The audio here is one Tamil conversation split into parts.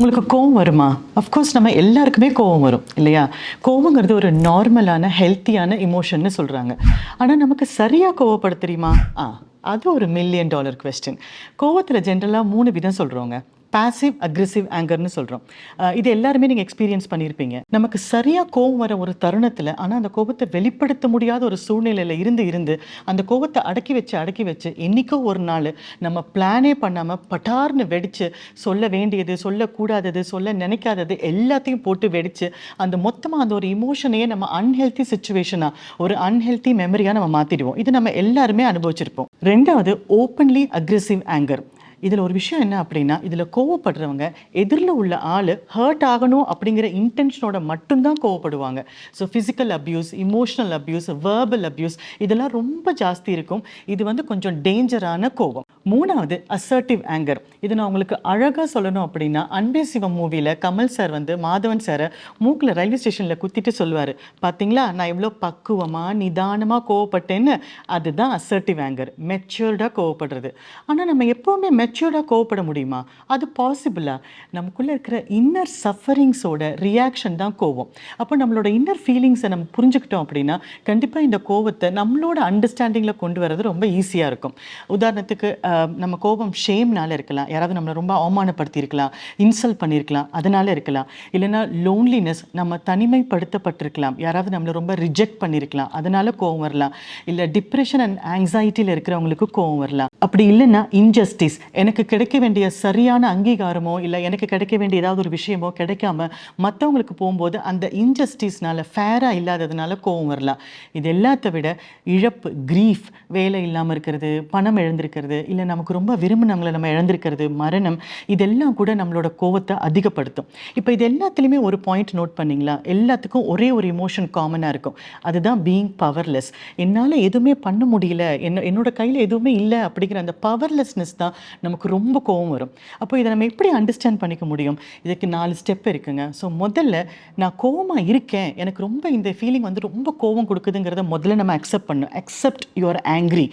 உங்களுக்கு கோவம் வருமா? அஃப்கோர்ஸ் நம்ம எல்லாருக்குமே கோவம் வரும் இல்லையா? கோவங்கிறது ஒரு நார்மலான ஹெல்த்தியான இமோஷன்னு சொல்கிறாங்க. ஆனால் நமக்கு சரியாக கோவப்பட தெரியுமா? அது ஒரு $1,000,000 கொஸ்டின். கோவத்தில் ஜென்ரலாக 3 விதம் சொல்கிறோங்க. பாசிவ் அக்ரெசிவ் ஆங்கர்னு சொல்கிறோம். இது எல்லாருமே நீங்கள் எக்ஸ்பீரியன்ஸ் பண்ணியிருப்பீங்க. நமக்கு சரியாக கோவம் வர ஒரு தருணத்தில் ஆனால் அந்த கோபத்தை வெளிப்படுத்த முடியாத ஒரு சூழ்நிலையில் இருந்து அந்த கோபத்தை அடக்கி வச்சு என்றைக்கோ ஒரு நாள் நம்ம பிளானே பண்ணாமல் பட்டார்னு வெடித்து சொல்ல வேண்டியது, சொல்லக்கூடாதது, சொல்ல நினைக்காதது எல்லாத்தையும் போட்டு வெடித்து அந்த மொத்தமாக அந்த ஒரு இமோஷனையே நம்ம அன்ஹெல்த்தி சுச்சுவேஷனாக, ஒரு அன்ஹெல்த்தி மெமரியாக நம்ம மாற்றிடுவோம். இது நம்ம எல்லாருமே அனுபவிச்சிருப்போம். 2வது ஓப்பன்லி அக்ரெசிவ் ஆங்கர். இதில் ஒரு விஷயம் என்ன அப்படின்னா, இதில் கோவப்படுறவங்க எதிரில் உள்ள ஆள் ஹர்ட் ஆகணும் அப்படிங்கிற இன்டென்ஷனோட மட்டும்தான் கோவப்படுவாங்க. So physical abuse, emotional abuse, verbal abuse இதெல்லாம் ரொம்ப ஜாஸ்தி இருக்கும். இது கொஞ்சம் டேஞ்சரான கோவம். 3வது அசர்ட்டிவ் ஆங்கர். இது நான் உங்களுக்கு அழகாக சொல்லணும் அப்படின்னா, அன்பே சிவம் மூவியில் கமல் சார் மாதவன் சாரை மூக்கில் ரயில்வே ஸ்டேஷனில் குத்திட்டு சொல்லுவார், பார்த்தீங்களா நான் எவ்வளோ பக்குவமாக நிதானமாக கோவப்பட்டேன்னு. அதுதான் அசர்ட்டிவ் ஆங்கர், மெச்சூர்டாக கோவப்படுறது. ஆனால் நம்ம எப்போவுமே மெச்சூர்டாக கோவப்பட முடியுமா? அது பாசிபிளா? நமக்குள்ளே இருக்கிற இன்னர் சஃபரிங்ஸோட ரியாக்ஷன் தான் கோவம். அப்போ நம்மளோட இன்னர் ஃபீலிங்ஸை நம்ம புரிஞ்சுக்கிட்டோம் அப்படின்னா கண்டிப்பாக இந்த கோவத்தை நம்மளோட அண்டர்ஸ்டாண்டிங்கில் கொண்டு வரது ரொம்ப ஈஸியாக இருக்கும். உதாரணத்துக்கு நம்ம கோபம் ஷேம்னால இருக்கலாம், யாராவது நம்மளை ரொம்ப அவமானப்படுத்தியிருக்கலாம், இன்சல்ட் பண்ணியிருக்கலாம், அதனால் இருக்கலாம். இல்லைனா லோன்லினஸ், நம்ம தனிமைப்படுத்தப்பட்டிருக்கலாம், யாராவது நம்மளை ரொம்ப ரிஜெக்ட் பண்ணியிருக்கலாம், அதனால் கோவம் வரலாம். இல்லை டிப்ரெஷன் அண்ட் ஆங்ஸைட்டியில் இருக்கிறவங்களுக்கு கோவம் வரலாம். அப்படி இல்லைன்னா இன்ஜஸ்டிஸ், எனக்கு கிடைக்க வேண்டிய சரியான அங்கீகாரமோ இல்லை எனக்கு கிடைக்க வேண்டிய ஏதாவது ஒரு விஷயமோ கிடைக்காம மற்றவங்களுக்கு போகும்போது அந்த இன்ஜஸ்டிஸ்னால ஃபேராக இல்லாததுனால கோவம் வரலாம். இது எல்லாத்த விட இழப்பு, கிரீஃப், வேலை இல்லாமல் இருக்கிறது, பணம் இழந்திருக்கிறது, இல்லை நமக்கு ரொம்ப விரும்பினவங்களை நம்ம இழந்திருக்கிறது, மரணம், இதெல்லாம் கூட நம்மளோட கோவத்தை அதிகப்படுத்தும். இப்போ இது எல்லாத்துலேயுமே ஒரு பாயிண்ட் நோட் பண்ணிங்களா? எல்லாத்துக்கும் ஒரே ஒரு இமோஷன் காமனாக இருக்கும். அதுதான் பீயிங் பவர்லெஸ். என்னால் எதுவுமே பண்ண முடியல, என்னோட கையில் எதுவுமே இல்லை அப்படிங்கிற அந்த பவர்லெஸ்னஸ் தான் நமக்கு ரொம்ப கோவம் வரும். அப்போ இதை நம்ம எப்படி அண்டர்ஸ்டாண்ட் பண்ணிக்க முடியும்? இதுக்கு 4 ஸ்டெப் இருக்குங்க. ஸோ முதல்ல நான் கோவமாக இருக்கேன், எனக்கு ரொம்ப இந்த ஃபீலிங் ரொம்ப கோவம் கொடுக்குதுங்கிறத முதல்ல நம்ம அக்செப்ட் பண்ணணும். Accept your angry.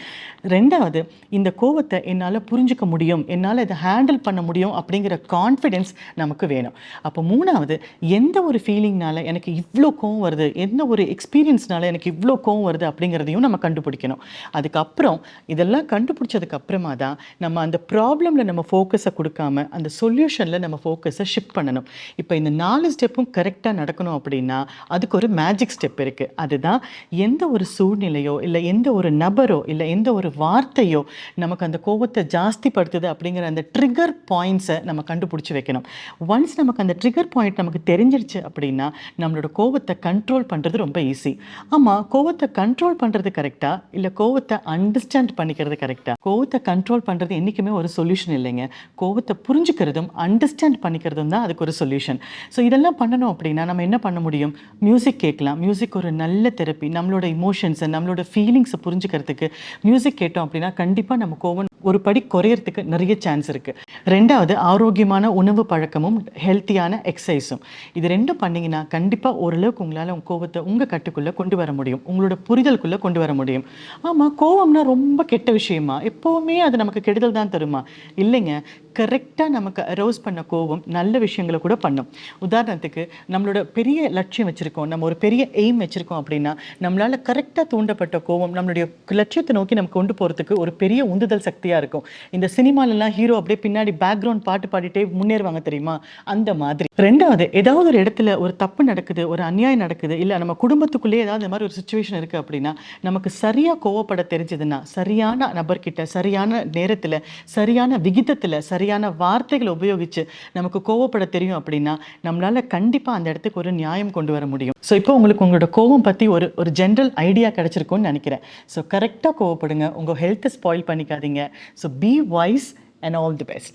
2வது, இந்த கோவத்தை என்னால் புரிஞ்சுக்க முடியும், என்னால் இதை ஹேண்டில் பண்ண முடியும் அப்படிங்கிற கான்ஃபிடென்ஸ் நமக்கு வேணும். அப்போ 3வது, எந்த ஒரு ஃபீலிங்னால எனக்கு இவ்வளோ கோவம் வருது, எந்த ஒரு எக்ஸ்பீரியன்ஸ்னால எனக்கு இவ்வளோ கோவம் வருது அப்படிங்கிறதையும் நம்ம கண்டுபிடிக்கணும். அதுக்கப்புறம் இதெல்லாம் கண்டுபிடிச்சதுக்கு அப்புறமா தான் நம்ம அந்த ப்ராப்ளமில் நம்ம ஃபோக்கஸை கொடுக்காம அந்த சொல்யூஷனில் நம்ம ஃபோக்கஸை ஷிஃப்ட் பண்ணணும். இப்போ இந்த 4 ஸ்டெப்பும் கரெக்டாக நடக்கணும் அப்படின்னா அதுக்கு ஒரு மேஜிக் ஸ்டெப் இருக்குது. அதுதான் எந்த ஒரு சூழ்நிலையோ இல்லை எந்த ஒரு நபரோ இல்லை எந்த ஒரு வார்த்தையோ நமக்கு அந்த கோபத்தை ஜாஸ்தி படுத்துது அப்படிங்கிற அந்த ட்ரிகர் பாயிண்ட்ஸை நம்ம கண்டுபிடிச்சி வைக்கணும். ஒன்ஸ் நமக்கு அந்த ட்ரிகர் பாயிண்ட் நமக்கு தெரிஞ்சிருச்சு அப்படின்னா நம்மளோட கோபத்தை கண்ட்ரோல் பண்ணுறது ரொம்ப ஈஸி. ஆமாம், கோபத்தை கண்ட்ரோல் பண்ணுறது கரெக்டாக இல்லை கோபத்தை அண்டர்ஸ்டாண்ட் பண்ணிக்கிறது கரெக்டாக? கோபத்தை கண்ட்ரோல் பண்ணுறது என்றைக்குமே ஒரு சொல்யூஷன் இல்லைங்க. கோவத்தை புரிஞ்சுக்கிறதும் அண்டர்ஸ்டாண்ட் பண்ணிக்கிறதும் தான் அதுக்கு ஒரு சொல்யூஷன். ஸோ இதெல்லாம் பண்ணணும் அப்படின்னா நம்ம என்ன பண்ண முடியும்? மியூசிக் கேட்கலாம். மியூசிக் ஒரு நல்ல தெரப்பி. நம்மளோட இமோஷன்ஸை, நம்மளோட ஃபீலிங்ஸை புரிஞ்சுக்கிறதுக்கு மியூசிக் கேட்டோம் அப்படின்னா கண்டிப்பாக நம்ம கோவம் ஒரு படி குறையறதுக்கு நிறைய சான்ஸ் இருக்குது. 2வது, ஆரோக்கியமான உணவு பழக்கமும் ஹெல்த்தியான எக்ஸசைஸும். இது 2ம் பண்ணிங்கன்னா கண்டிப்பாக ஓரளவுக்கு உங்களால் உங்கள் கோவத்தை உங்கள் கட்டுக்குள்ளே கொண்டு வர முடியும், உங்களோட புரிதலுக்குள்ளே கொண்டு வர முடியும். ஆமாம், கோவம்னா ரொம்ப கெட்ட விஷயமா? எப்போவுமே அது நமக்கு கெடுதல் தான் தருமா? இல்லைங்க. கரெக்டாக நமக்கு அரோஸ் பண்ண கோவம் நல்ல விஷயங்களை கூட பண்ணும். உதாரணத்துக்கு நம்மளோட பெரிய லட்சியம் வச்சுருக்கோம், நம்ம ஒரு பெரிய எய்ம் வச்சுருக்கோம் அப்படின்னா நம்மளால் கரெக்டாக தூண்டப்பட்ட கோவம் நம்மளுடைய லட்சியத்தை நோக்கி நம்ம கொண்டு போகிறதுக்கு ஒரு பெரிய உந்துதல் சக்தியாக இருக்கும். இந்த சினிமாலெலாம் ஹீரோ அப்படியே பின்னாடி பேக்ரவுண்ட் பாட்டு பாடிட்டே முன்னேறுவாங்க தெரியுமா? அந்த மாதிரி. 2வது, ஏதாவது ஒரு இடத்துல ஒரு தப்பு நடக்குது, ஒரு அநியாயம் நடக்குது, இல்லை நம்ம குடும்பத்துக்குள்ளேயே ஏதாவது இந்த மாதிரி ஒரு சுச்சுவேஷன் இருக்குது அப்படின்னா நமக்கு சரியாக கோவப்பட தெரிஞ்சதுன்னா சரியான நபர்கிட்ட சரியான நேரத்தில் சரியான விகிதத்தில் சரியான வார்த்தைகளை உபயோகித்து நமக்கு கோவப்பட தெரியும் அப்படின்னா நம்மளால் கண்டிப்பாக அந்த இடத்துக்கு ஒரு நியாயம் கொண்டு வர முடியும். ஸோ இப்போ உங்களுக்கு உங்களோட கோவம் பற்றி ஒரு ஜென்ரல் ஐடியா கிடைச்சிருக்கும்னு நினைக்கிறேன். ஸோ கரெக்டாக கோவப்படுங்க, உங்கள் ஹெல்த்தை ஸ்பாயில் பண்ணிக்காதீங்க. So be wise and all the best.